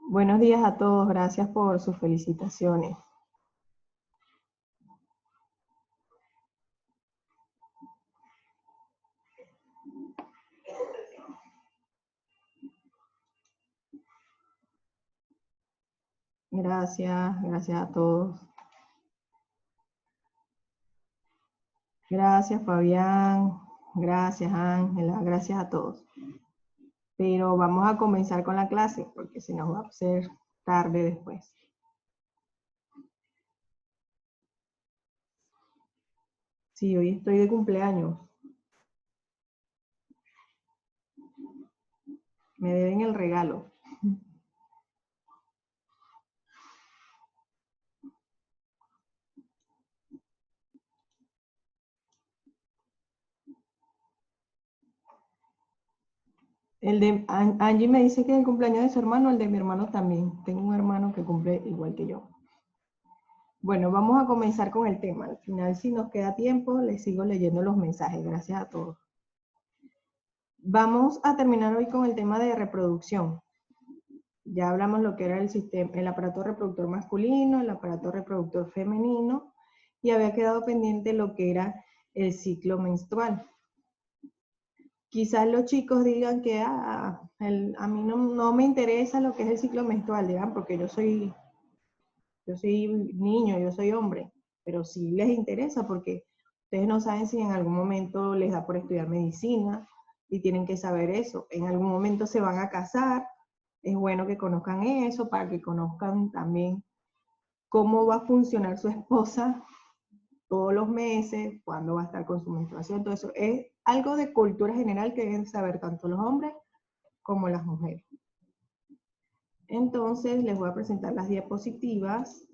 Buenos días a todos, gracias por sus felicitaciones. Gracias a todos. Gracias Fabián, gracias Ángela, gracias a todos. Pero vamos a comenzar con la clase porque si nos va a hacer tarde después. Sí, hoy estoy de cumpleaños. Me deben el regalo. Angie me dice que es el cumpleaños de su hermano, el de mi hermano también. Tengo un hermano que cumple igual que yo. Bueno, vamos a comenzar con el tema. Al final, si nos queda tiempo, les sigo leyendo los mensajes. Gracias a todos. Vamos a terminar hoy con el tema de reproducción. Ya hablamos lo que era el sistema, el aparato reproductor masculino, el aparato reproductor femenino, y había quedado pendiente lo que era el ciclo menstrual. Quizás los chicos digan que a mí no me interesa lo que es el ciclo menstrual, digan, porque yo soy niño, yo soy hombre, pero sí les interesa porque ustedes no saben si en algún momento les da por estudiar medicina y tienen que saber eso. En algún momento se van a casar, es bueno que conozcan eso para que conozcan también cómo va a funcionar su esposa todos los meses, cuándo va a estar con su menstruación, todo eso. Es algo de cultura general que deben saber tanto los hombres como las mujeres. Entonces les voy a presentar las diapositivas.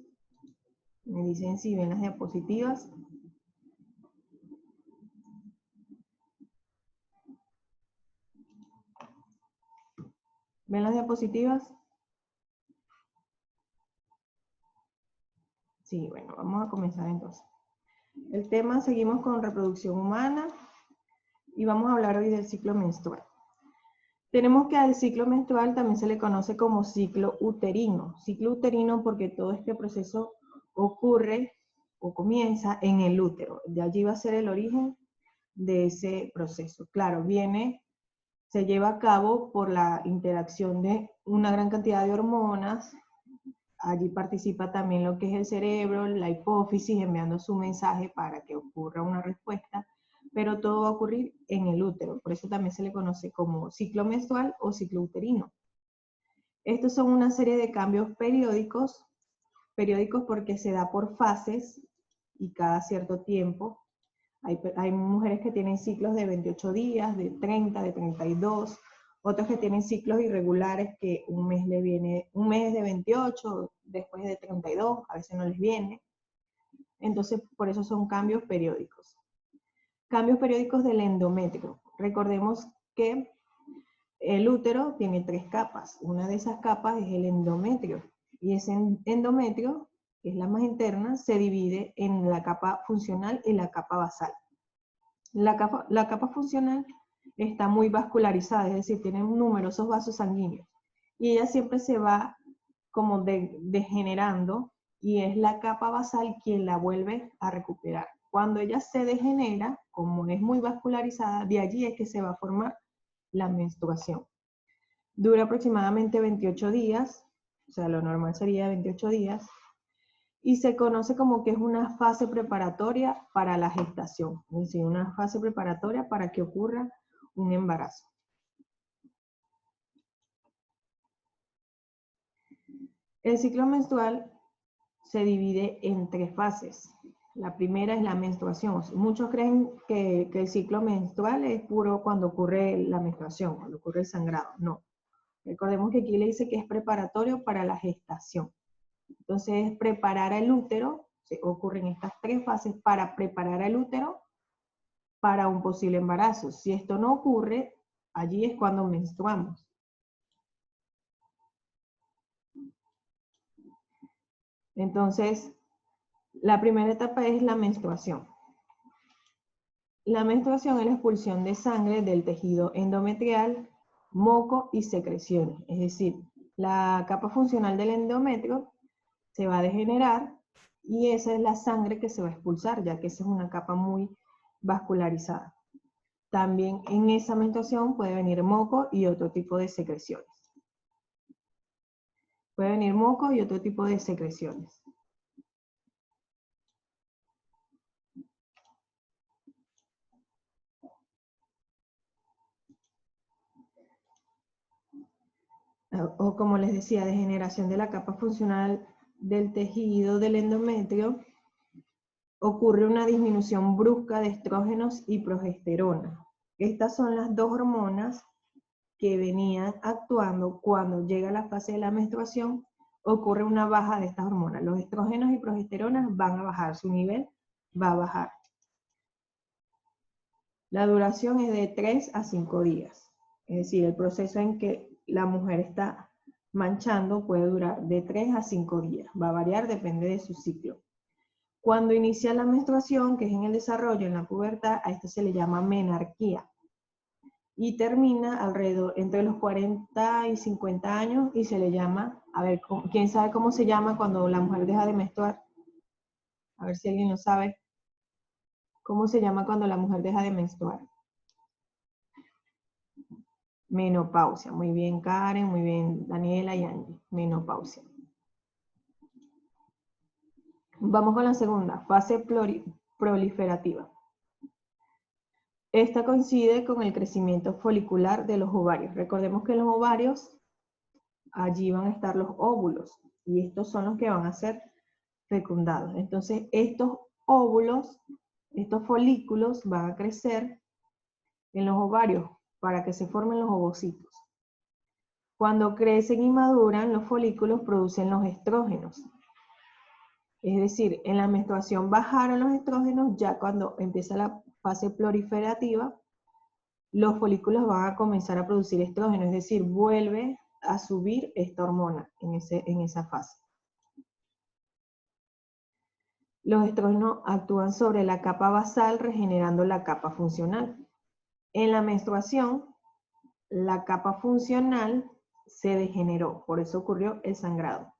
Me dicen si ven las diapositivas. ¿Ven las diapositivas? Sí, bueno, vamos a comenzar entonces. El tema, seguimos con reproducción humana y vamos a hablar hoy del ciclo menstrual. Tenemos que al ciclo menstrual también se le conoce como ciclo uterino. Ciclo uterino porque todo este proceso ocurre o comienza en el útero. De allí va a ser el origen de ese proceso. Claro, se lleva a cabo por la interacción de una gran cantidad de hormonas. Allí participa también lo que es el cerebro, la hipófisis, enviando su mensaje para que ocurra una respuesta, pero todo va a ocurrir en el útero. Por eso también se le conoce como ciclo menstrual o ciclo uterino. Estos son una serie de cambios periódicos porque se da por fases y cada cierto tiempo. Hay mujeres que tienen ciclos de 28 días, de 30, de 32, otros que tienen ciclos irregulares que un mes de 28, después de 32, a veces no les viene. Entonces, por eso son cambios periódicos. Cambios periódicos del endometrio. Recordemos que el útero tiene 3 capas. Una de esas capas es el endometrio. Y ese endometrio, que es la más interna, se divide en la capa funcional y la capa basal. La capa funcional está muy vascularizada, es decir, tiene numerosos vasos sanguíneos. Y ella siempre se va como degenerando y es la capa basal quien la vuelve a recuperar. Cuando ella se degenera, como es muy vascularizada, de allí es que se va a formar la menstruación. Dura aproximadamente 28 días, o sea, lo normal sería 28 días, y se conoce como que es una fase preparatoria para la gestación, es decir, una fase preparatoria para que ocurra un embarazo. El ciclo menstrual se divide en 3 fases. La primera es la menstruación. Muchos creen que el ciclo menstrual es puro cuando ocurre la menstruación, cuando ocurre el sangrado. No. Recordemos que aquí le dice que es preparatorio para la gestación. Entonces, preparar el útero, ocurren estas 3 fases para preparar el útero para un posible embarazo. Si esto no ocurre, allí es cuando menstruamos. Entonces, la primera etapa es la menstruación. La menstruación es la expulsión de sangre del tejido endometrial, moco y secreciones. Es decir, La capa funcional del endometrio se va a degenerar y esa es la sangre que se va a expulsar, ya que esa es una capa muy vascularizada. También en esa menstruación puede venir moco y otro tipo de secreciones. Puede venir moco y otro tipo de secreciones. O como les decía, degeneración de la capa funcional del tejido del endometrio, ocurre una disminución brusca de estrógenos y progesterona. Estas son las dos hormonas que venían actuando cuando llega la fase de la menstruación, ocurre una baja de estas hormonas. Los estrógenos y progesteronas van a bajar, su nivel va a bajar. La duración es de 3 a 5 días. Es decir, el proceso en que la mujer está manchando puede durar de 3 a 5 días. Va a variar, depende de su ciclo. Cuando inicia la menstruación, que es en el desarrollo, en la pubertad, a esto se le llama menarquía. Y termina alrededor entre los 40 y 50 años y se le llama, a ver, ¿quién sabe cómo se llama cuando la mujer deja de menstruar? A ver si alguien lo sabe. ¿Cómo se llama cuando la mujer deja de menstruar? Menopausia. Muy bien, Karen, muy bien, Daniela y Angie. Menopausia. Vamos con la segunda, fase proliferativa. Esta coincide con el crecimiento folicular de los ovarios. Recordemos que en los ovarios, allí van a estar los óvulos, y estos son los que van a ser fecundados. Entonces, estos óvulos, estos folículos van a crecer en los ovarios para que se formen los ovocitos. Cuando crecen y maduran, los folículos producen los estrógenos. Es decir, en la menstruación bajaron los estrógenos, ya cuando empieza la fase proliferativa, los folículos van a comenzar a producir estrógeno, es decir, vuelve a subir esta hormona en esa fase. Los estrógenos actúan sobre la capa basal, regenerando la capa funcional. En la menstruación, la capa funcional se degeneró, por eso ocurrió el sangrado.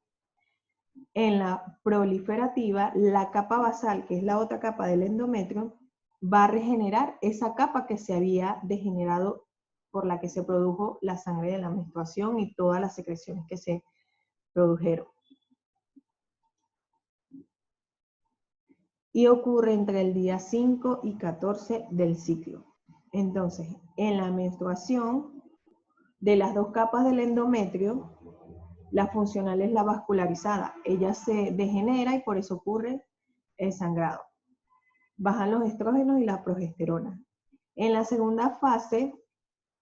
En la proliferativa, la capa basal, que es la otra capa del endometrio, va a regenerar esa capa que se había degenerado por la que se produjo la sangre de la menstruación y todas las secreciones que se produjeron. Y ocurre entre el día 5 y 14 del ciclo. Entonces, en la menstruación, de las dos capas del endometrio, la funcional es la vascularizada. Ella se degenera y por eso ocurre el sangrado. Bajan los estrógenos y la progesterona. En la segunda fase,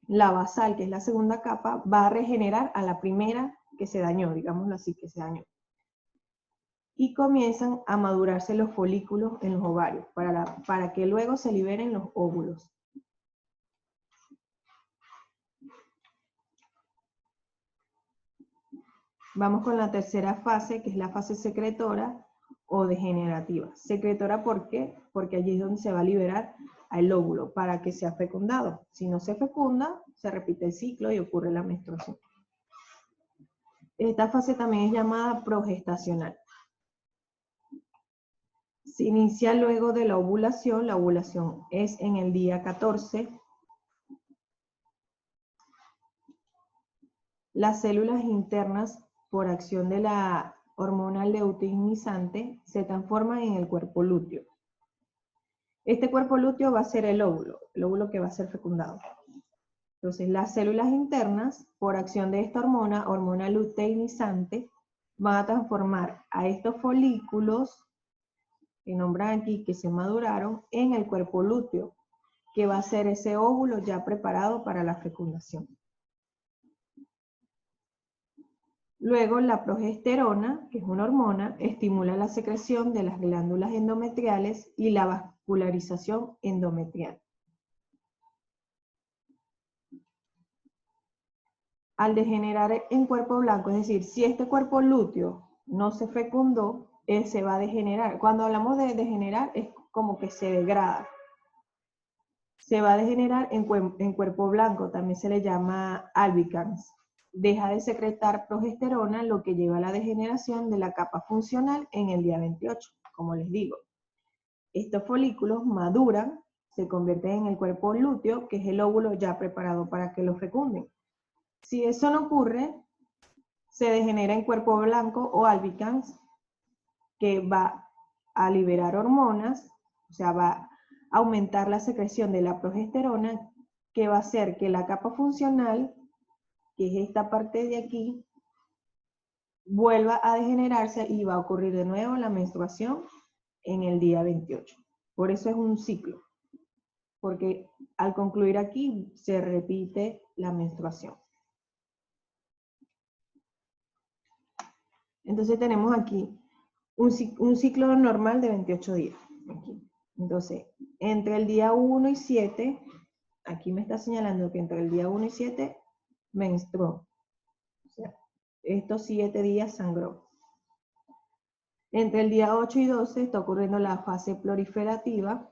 la basal, que es la segunda capa, va a regenerar a la primera que se dañó, digámoslo así, que se dañó. Y comienzan a madurarse los folículos en los ovarios, para que luego se liberen los óvulos. Vamos con la tercera fase, que es la fase secretora o degenerativa. Secretora, ¿por qué? Porque allí es donde se va a liberar al óvulo para que sea fecundado. Si no se fecunda, se repite el ciclo y ocurre la menstruación. Esta fase también es llamada progestacional. Se inicia luego de la ovulación es en el día 14. Las células internas, por acción de la hormona luteinizante, se transforman en el cuerpo lúteo. Este cuerpo lúteo va a ser el óvulo que va a ser fecundado. Entonces, las células internas, por acción de esta hormona luteinizante, van a transformar a estos folículos que nombran aquí, que se maduraron, en el cuerpo lúteo, que va a ser ese óvulo ya preparado para la fecundación. Luego, la progesterona, que es una hormona, estimula la secreción de las glándulas endometriales y la vascularización endometrial. Al degenerar en cuerpo blanco, es decir, si este cuerpo lúteo no se fecundó, se va a degenerar. Cuando hablamos de degenerar, es como que se degrada. Se va a degenerar en cuerpo blanco, también se le llama albicans. deja de secretar progesterona, lo que lleva a la degeneración de la capa funcional en el día 28. Como les digo, estos folículos maduran, se convierten en el cuerpo lúteo, que es el óvulo ya preparado para que lo fecunden. Si eso no ocurre, se degenera en cuerpo blanco o albicans, que va a liberar hormonas, o sea, va a aumentar la secreción de la progesterona, que va a hacer que la capa funcional, que es esta parte de aquí, vuelva a degenerarse y va a ocurrir de nuevo la menstruación en el día 28. Por eso es un ciclo, porque al concluir aquí se repite la menstruación. Entonces tenemos aquí un ciclo normal de 28 días. Aquí. Entonces, entre el día 1 y 7, aquí me está señalando que entre el día 1 y 7 menstruó. O sea, estos 7 días sangró. Entre el día 8 y 12 está ocurriendo la fase proliferativa.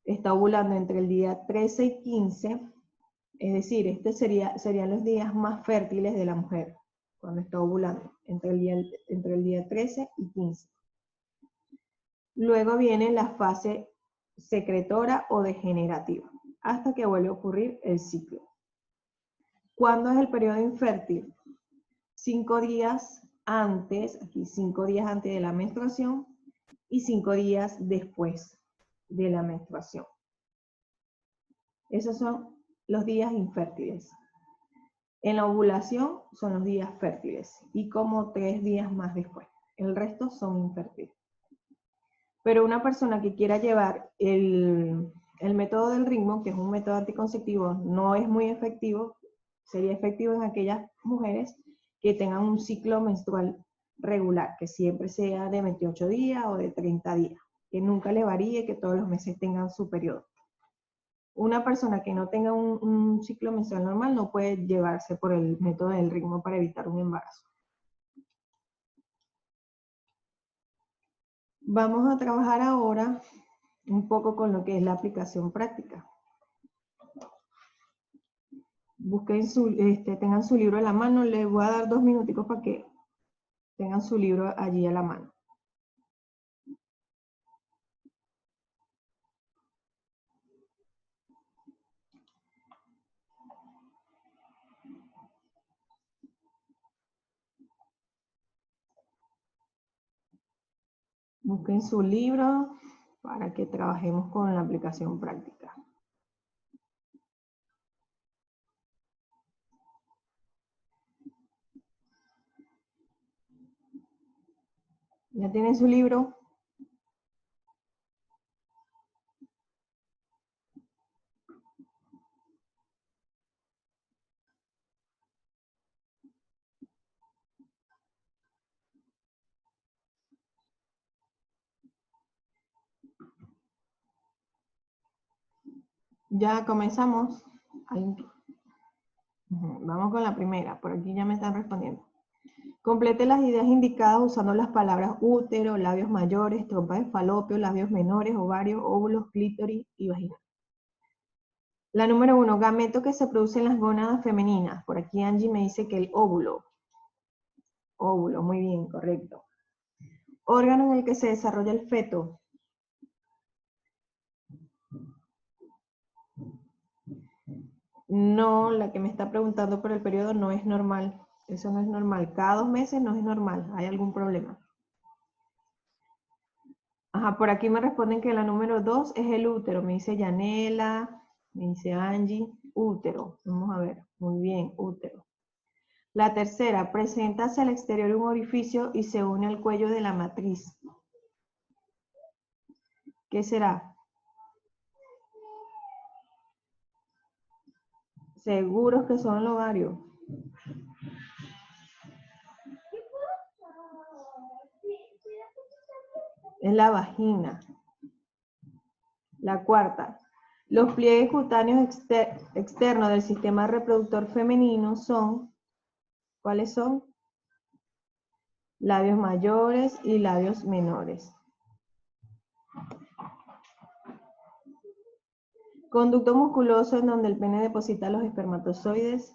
Está ovulando entre el día 13 y 15. Es decir, estos serían los días más fértiles de la mujer, cuando está ovulando, entre el día 13 y 15. Luego viene la fase secretora o degenerativa, hasta que vuelve a ocurrir el ciclo. ¿Cuándo es el periodo infértil? 5 días antes, aquí 5 días antes de la menstruación y 5 días después de la menstruación. Esos son los días infértiles. En la ovulación son los días fértiles y como 3 días más después. El resto son infértiles. Pero una persona que quiera llevar el método del ritmo, que es un método anticonceptivo, no es muy efectivo, sería efectivo en aquellas mujeres que tengan un ciclo menstrual regular, que siempre sea de 28 días o de 30 días, que nunca le varíe, que todos los meses tengan su periodo. Una persona que no tenga un ciclo menstrual normal no puede llevarse por el método del ritmo para evitar un embarazo. Vamos a trabajar ahora un poco con lo que es la aplicación práctica. Busquen tengan su libro a la mano. Les voy a dar 2 minuticos para que tengan su libro allí a la mano. Busquen su libro para que trabajemos con la aplicación práctica. ¿Ya tienen su libro? Ya comenzamos. Vamos con la primera. Por aquí ya me están respondiendo. Complete las ideas indicadas usando las palabras útero, labios mayores, trompa de falopio, labios menores, ovarios, óvulos, clítoris y vagina. La número 1, gameto que se produce en las gónadas femeninas. Por aquí Angie me dice que el óvulo. Óvulo, muy bien, correcto. Órgano en el que se desarrolla el feto. No, la que me está preguntando por el periodo no es normal. Eso no es normal. Cada 2 meses no es normal. Hay algún problema. Ajá, por aquí me responden que la número 2 es el útero. Me dice Yanela, me dice Angie, útero. Vamos a ver. Muy bien, útero. La tercera, presenta hacia el exterior un orificio y se une al cuello de la matriz. ¿Qué será? Seguros que son los ovarios. Es la vagina. La cuarta, los pliegues cutáneos externos del sistema reproductor femenino son, ¿cuáles son? Labios mayores y labios menores. Conducto musculoso en donde el pene deposita los espermatozoides.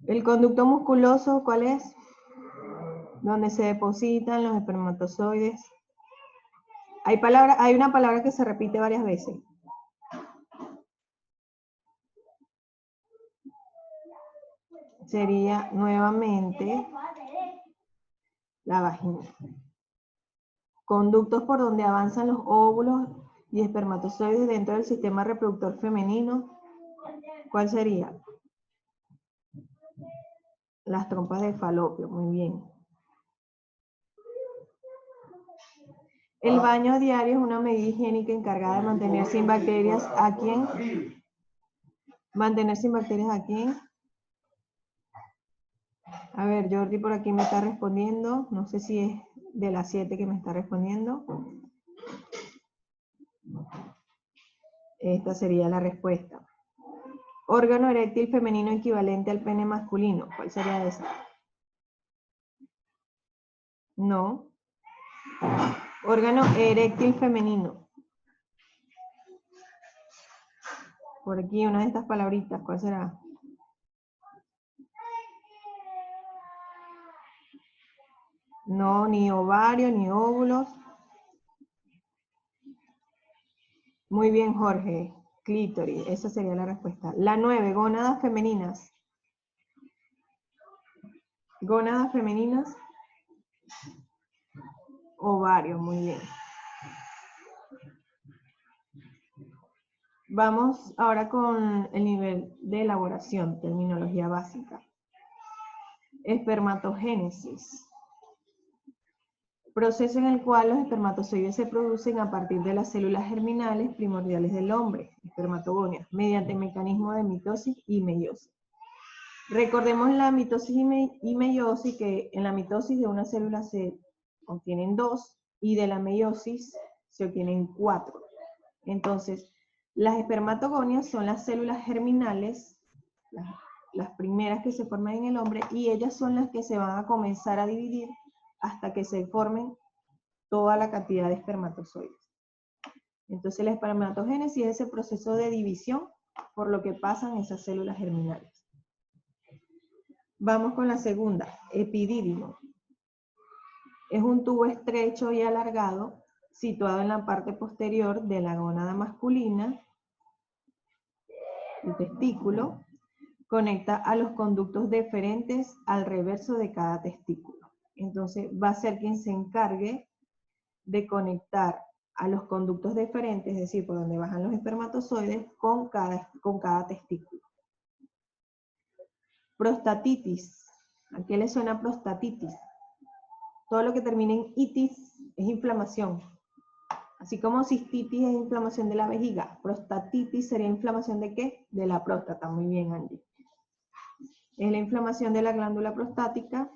El conducto musculoso, ¿cuál es? Donde se depositan los espermatozoides. Hay una palabra que se repite varias veces. Sería nuevamente la vagina. Conductos por donde avanzan los óvulos y espermatozoides dentro del sistema reproductor femenino. ¿Cuál sería? Las trompas de falopio, muy bien. El baño diario es una medida higiénica encargada de mantener sin bacterias ¿a quién? Mantener sin bacterias ¿a quién? A ver, Jordi por aquí me está respondiendo. No sé si es de las 7 que me está respondiendo. Esta sería la respuesta. Órgano eréctil femenino equivalente al pene masculino. ¿Cuál sería esa? No. Órgano eréctil femenino. Por aquí una de estas palabritas. ¿Cuál será? No, ni ovario, ni óvulos. Muy bien, Jorge. Clítoris. Esa sería la respuesta. La 9. Gónadas femeninas. Gónadas femeninas. Ovario. Muy bien. Vamos ahora con el nivel de elaboración, terminología básica. Espermatogénesis. Proceso en el cual los espermatozoides se producen a partir de las células germinales primordiales del hombre, espermatogonias, mediante mecanismo de mitosis y meiosis. Recordemos la mitosis y meiosis, que en la mitosis de una célula se obtienen 2 y de la meiosis se obtienen 4. Entonces, las espermatogonias son las células germinales, las primeras que se forman en el hombre, y ellas son las que se van a comenzar a dividir hasta que se formen toda la cantidad de espermatozoides. Entonces la espermatogénesis es ese proceso de división por lo que pasan esas células germinales. Vamos con la segunda, epidídimo. Es un tubo estrecho y alargado situado en la parte posterior de la gónada masculina, el testículo, conecta a los conductos deferentes al reverso de cada testículo. Entonces va a ser quien se encargue de conectar a los conductos deferentes, es decir, por donde bajan los espermatozoides, con cada testículo. Prostatitis. ¿A qué le suena prostatitis? Todo lo que termine en itis es inflamación. Así como cistitis es inflamación de la vejiga, prostatitis sería inflamación ¿de qué? De la próstata. Muy bien, Angie. Es la inflamación de la glándula prostática.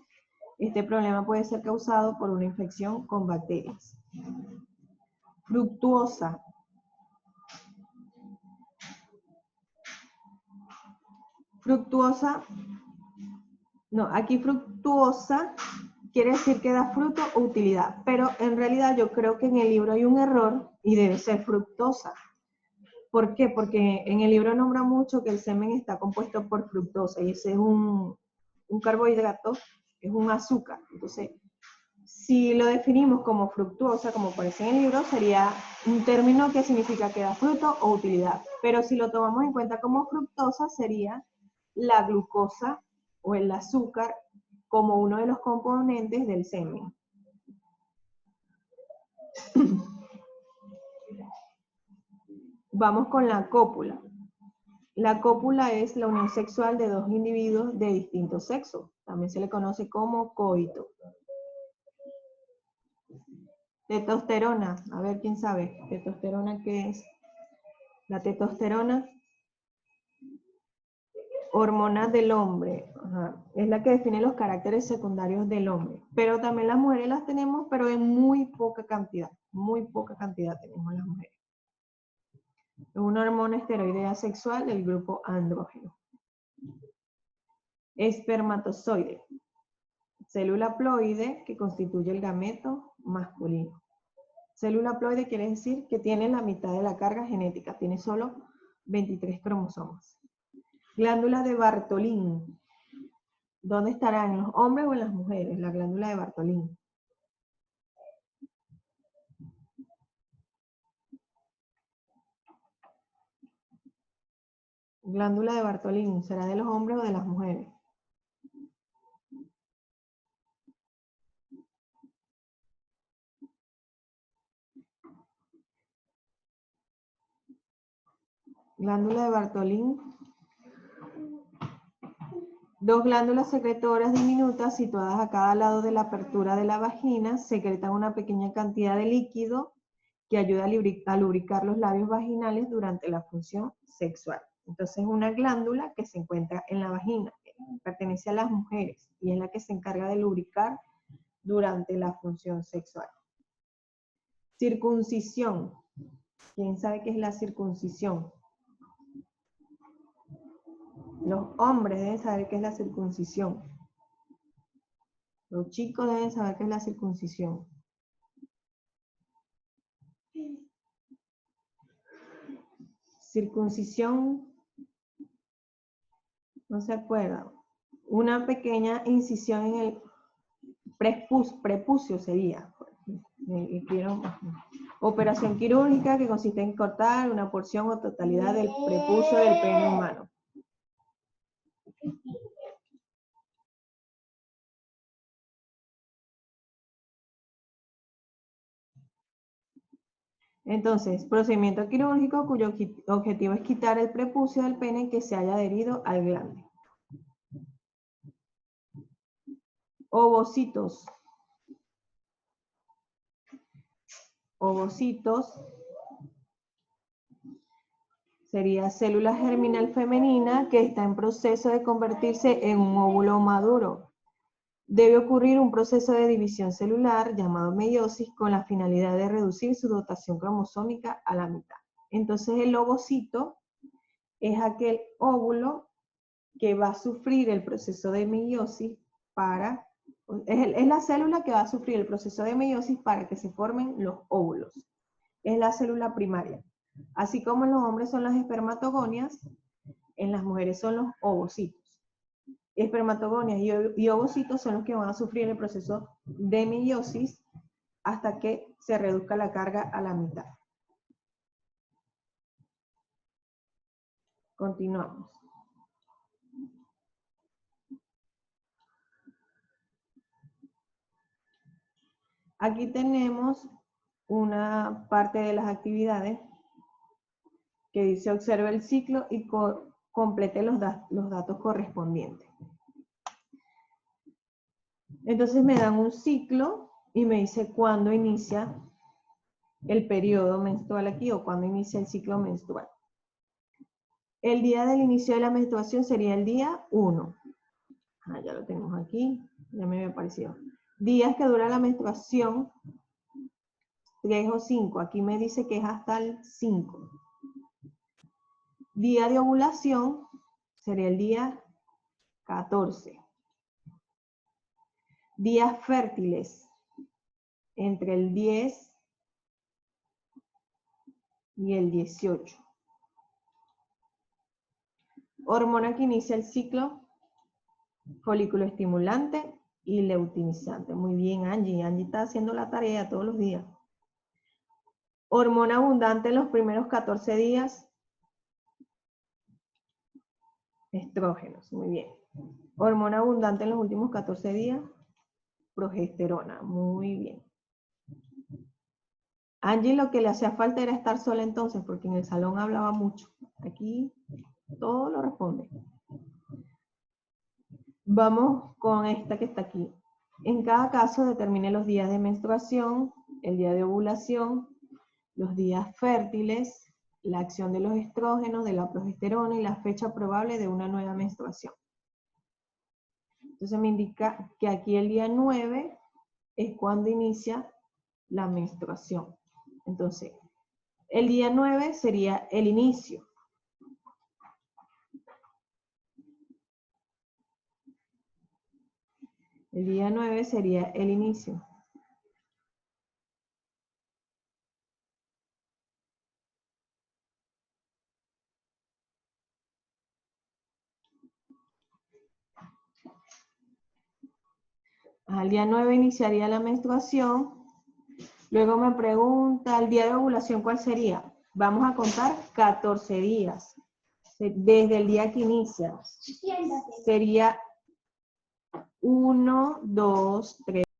Este problema puede ser causado por una infección con bacterias. Fructuosa. Fructuosa, no, aquí fructuosa quiere decir que da fruto o utilidad, pero en realidad yo creo que en el libro hay un error y debe ser fructosa. ¿Por qué? Porque en el libro nombra mucho que el semen está compuesto por fructosa y ese es un carbohidrato, es un azúcar. Entonces, si lo definimos como fructuosa, como aparece en el libro, sería un término que significa que da fruto o utilidad. Pero si lo tomamos en cuenta como fructosa, sería la glucosa o el azúcar como uno de los componentes del semen. Vamos con la cópula. La cópula es la unión sexual de dos individuos de distinto sexo. También se le conoce como coito. Testosterona. A ver, ¿quién sabe? ¿Testosterona qué es? La testosterona, hormona del hombre. Ajá. Es la que define los caracteres secundarios del hombre. Pero también las mujeres las tenemos, pero en muy poca cantidad. Muy poca cantidad tenemos las mujeres. Es una hormona esteroidea sexual del grupo andrógeno. Espermatozoide. Célula ploide que constituye el gameto masculino. Célula ploide quiere decir que tiene la mitad de la carga genética, tiene solo 23 cromosomas. Glándula de Bartolín. ¿Dónde estará? ¿En los hombres o en las mujeres? La glándula de Bartolín. Glándula de Bartolín, ¿será de los hombres o de las mujeres? Glándula de Bartolín. Dos glándulas secretoras diminutas situadas a cada lado de la apertura de la vagina secretan una pequeña cantidad de líquido que ayuda a lubricar los labios vaginales durante la función sexual. Entonces, una glándula que se encuentra en la vagina, que pertenece a las mujeres y es la que se encarga de lubricar durante la función sexual. Circuncisión. ¿Quién sabe qué es la circuncisión? Los hombres deben saber qué es la circuncisión. Los chicos deben saber qué es la circuncisión. Circuncisión, no se acuerdan. Una pequeña incisión en el prepucio sería. Operación quirúrgica que consiste en cortar una porción o totalidad del prepucio del pene humano. Entonces, procedimiento quirúrgico cuyo objetivo es quitar el prepucio del pene que se haya adherido al glande. Ovocitos. Ovocitos sería célula germinal femenina que está en proceso de convertirse en un óvulo maduro. Debe ocurrir un proceso de división celular llamado meiosis con la finalidad de reducir su dotación cromosómica a la mitad. Entonces el ovocito es aquel óvulo que va a sufrir el proceso de meiosis es la célula que va a sufrir el proceso de meiosis para que se formen los óvulos. Es la célula primaria. Así como en los hombres son las espermatogonias, en las mujeres son los ovocitos. Espermatogonias y ovocitos son los que van a sufrir el proceso de meiosis hasta que se reduzca la carga a la mitad. Continuamos. Aquí tenemos una parte de las actividades que dice observe el ciclo y complete los datos correspondientes. Entonces me dan un ciclo y me dice cuándo inicia el periodo menstrual aquí o cuándo inicia el ciclo menstrual. El día del inicio de la menstruación sería el día 1. Ya lo tenemos aquí, ya me había aparecido. Días que dura la menstruación, 3 o 5. Aquí me dice que es hasta el 5. Día de ovulación sería el día 14. Días fértiles, entre el 10 y el 18. Hormona que inicia el ciclo, folículo estimulante y leutinizante. Muy bien, Angie. Angie está haciendo la tarea todos los días. Hormona abundante en los primeros 14 días. Estrógenos, muy bien. Hormona abundante en los últimos 14 días. Progesterona, muy bien. Angie lo que le hacía falta era estar sola entonces, porque en el salón hablaba mucho. Aquí todo lo responde. Vamos con esta que está aquí. En cada caso determine los días de menstruación, el día de ovulación, los días fértiles, la acción de los estrógenos, de la progesterona y la fecha probable de una nueva menstruación. Entonces me indica que aquí el día 9 es cuando inicia la menstruación. Entonces, el día 9 sería el inicio. El día 9 sería el inicio. Al día 9 iniciaría la menstruación. Luego me pregunta, ¿el día de ovulación cuál sería? Vamos a contar 14 días. Desde el día que inicia. Sería 1, 2, 3.